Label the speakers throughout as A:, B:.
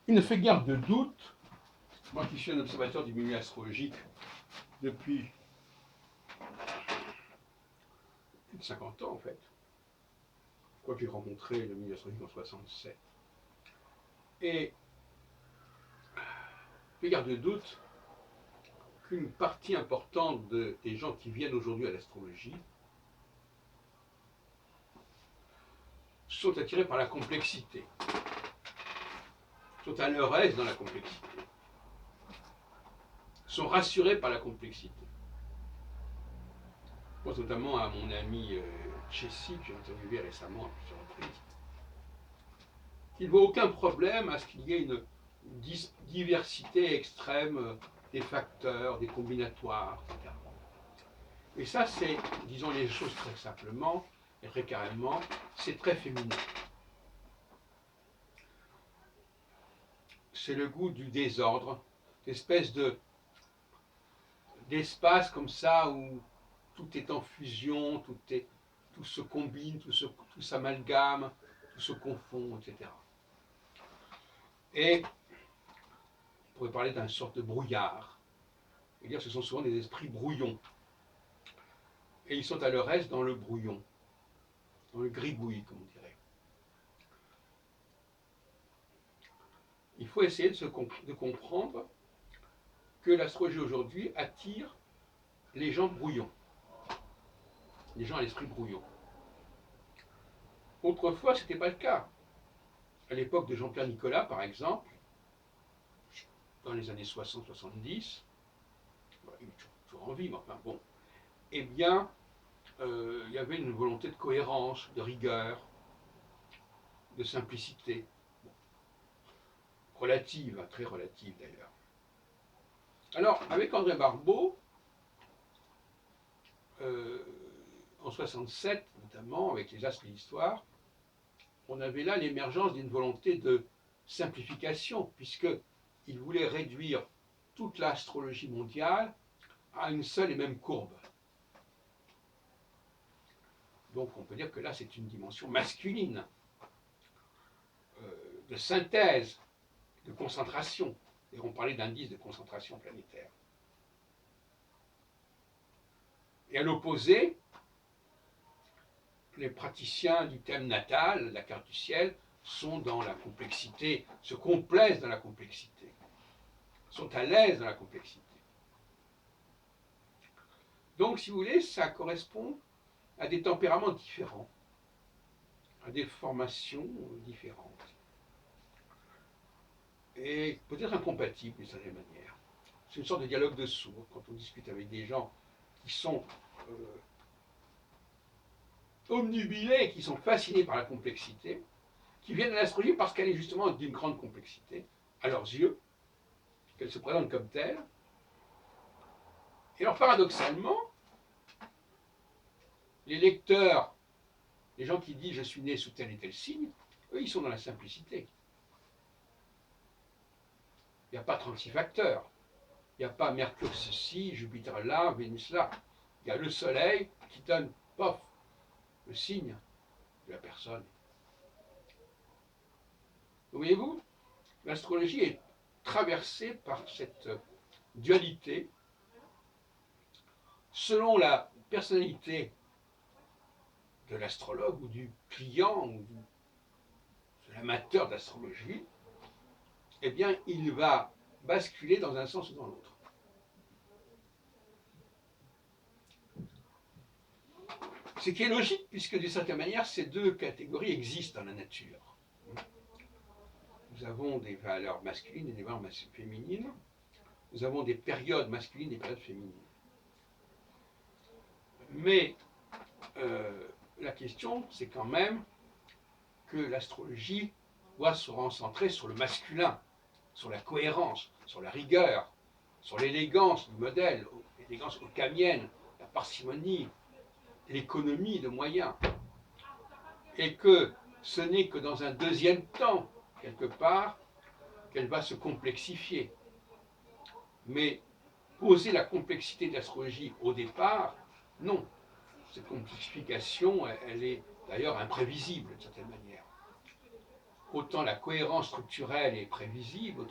A: Il ne fait guère de doute, moi qui suis un observateur du milieu astrologique depuis plus de 50 ans en fait, je crois que j'ai rencontré le milieu astrologique en 67, et il fait guère de doute qu'une partie importante des gens qui viennent aujourd'hui à l'astrologie sont attirés par la complexité, sont à leur aise dans la complexité, sont rassurés par la complexité. Je pense notamment à mon ami Chessy, que j'ai interviewé récemment à plusieurs reprises. Il ne voit aucun problème à ce qu'il y ait une diversité extrême des facteurs, des combinatoires, etc. Et ça, c'est, disons les choses très simplement et très carrément, c'est très féminin. C'est le goût du désordre, d'espèce d'espace comme ça où tout est en fusion, tout se combine, tout s'amalgame, tout se confond, etc. Et on pourrait parler d'une sorte de brouillard. C'est-à-dire que ce sont souvent des esprits brouillons. Et ils sont à leur aise dans le brouillon, dans le gribouille, comme on dirait. Il faut essayer de comprendre que l'astrologie aujourd'hui attire les gens brouillons, les gens à l'esprit brouillon. Autrefois, ce n'était pas le cas. À l'époque de Jean-Pierre Nicolas, par exemple, dans les années 60-70, il est toujours en vie, mais enfin bon, eh bien, il y avait une volonté de cohérence, de rigueur, de simplicité, relative, très relative d'ailleurs. Alors, avec André Barbeau, en 67 notamment, avec les Astres de l'Histoire, on avait là l'émergence d'une volonté de simplification, puisqu'il voulait réduire toute l'astrologie mondiale à une seule et même courbe. Donc on peut dire que là c'est une dimension masculine, de synthèse, de concentration. Et on parlait d'indice de concentration planétaire. Et à l'opposé, les praticiens du thème natal, de la carte du ciel, sont dans la complexité, se complaisent dans la complexité, sont à l'aise dans la complexité. Donc, si vous voulez, ça correspond à des tempéraments différents, à des formations différentes, et peut-être incompatibles d'une certaine manière. C'est une sorte de dialogue de sourds quand on discute avec des gens qui sont omnubilés, qui sont fascinés par la complexité, qui viennent à l'astrologie parce qu'elle est justement d'une grande complexité, à leurs yeux, qu'elle se présente comme telle. Et alors paradoxalement, les lecteurs, les gens qui disent je suis né sous tel et tel signe, eux ils sont dans la simplicité. Il n'y a pas 36 facteurs. Il n'y a pas Mercure ceci, Jupiter là, Vénus là. Il y a le Soleil qui donne, pof, le signe de la personne. Voyez-vous, l'astrologie est traversée par cette dualité. Selon la personnalité de l'astrologue ou du client ou de l'amateur d'astrologie, eh bien, il va basculer dans un sens ou dans l'autre. Ce qui est logique, puisque d'une certaine manière, ces deux catégories existent dans la nature. Nous avons des valeurs masculines et des valeurs féminines. Nous avons des périodes masculines et des périodes féminines. Mais la question, c'est quand même que l'astrologie doit se concentrer sur le masculin, sur la cohérence, sur la rigueur, sur l'élégance du modèle, l'élégance occamienne, la parcimonie, l'économie de moyens. Et que ce n'est que dans un deuxième temps, quelque part, qu'elle va se complexifier. Mais poser la complexité de l'astrologie au départ, non. Cette complexification, elle est d'ailleurs imprévisible d'une certaine manière. autant la cohérence structurelle est prévisible,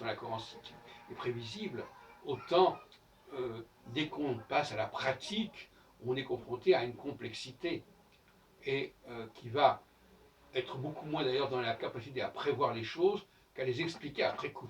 A: autant dès qu'on passe à la pratique, on est confronté à une complexité et qui va être beaucoup moins d'ailleurs dans la capacité à prévoir les choses qu'à les expliquer après coup.